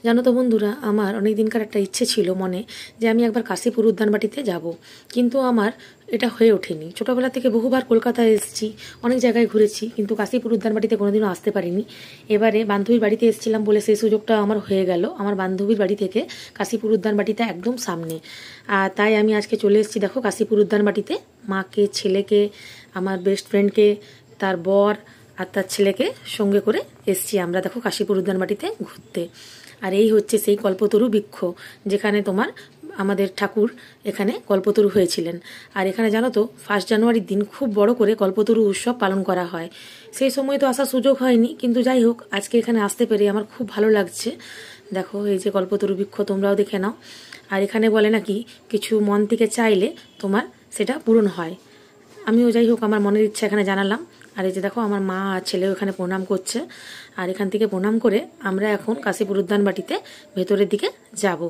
জানো তো বন্ধুরা, আমার অনেক দিনকার একটা ইচ্ছে ছিল মনে, যে আমি একবার কাশীপুর উদ্যানবাটিতে যাব। কিন্তু আমার এটা হয়ে ওঠেনি। ছোটোবেলা থেকে বহুবার কলকাতায় এসেছি, অনেক জায়গায় ঘুরেছি, কিন্তু কাশীপুর উদ্যানবাটিতে কোনোদিনও আসতে পারিনি। এবারে বান্ধবীর বাড়িতে এসেছিলাম বলে সেই সুযোগটা আমার হয়ে গেল। আমার বান্ধবীর বাড়ি থেকে কাশীপুর উদ্যানবাটিটা একদম সামনে। আর তাই আমি আজকে চলে এসেছি, দেখো, কাশীপুর উদ্যানবাটিতে। মাকে, ছেলেকে, আমার বেস্ট ফ্রেন্ডকে, তার বর আর তার ছেলেকে সঙ্গে করে এসছি আমরা, দেখো, কাশীপুর উদ্যানবাটিতে ঘুরতে। আর এই হচ্ছে সেই কল্পতরু বৃক্ষ, যেখানে তোমার আমাদের ঠাকুর এখানে কল্পতরু হয়েছিলেন। আর এখানে জানো তো, 1 জানুয়ারির দিন খুব বড় করে কল্পতরু উৎসব পালন করা হয়। সেই সময় তো আসার সুযোগ হয়নি, কিন্তু যাই হোক, আজকে এখানে আসতে পেরে আমার খুব ভালো লাগছে। দেখো, এই যে কল্পতরু বৃক্ষ, তোমরাও দেখে নাও। আর এখানে বলে নাকি কিছু মন থেকে চাইলে তোমার সেটা পূরণ হয়। আমিও যাই হোক, আমার মনের ইচ্ছা এখানে জানালাম। আর এই যে দেখো, আমার মা আর ছেলেও এখানে প্রণাম করছে। আর এখান থেকে প্রণাম করে আমরা এখন কাশীপুর উদ্যানবাটিতে ভেতরের দিকে যাব।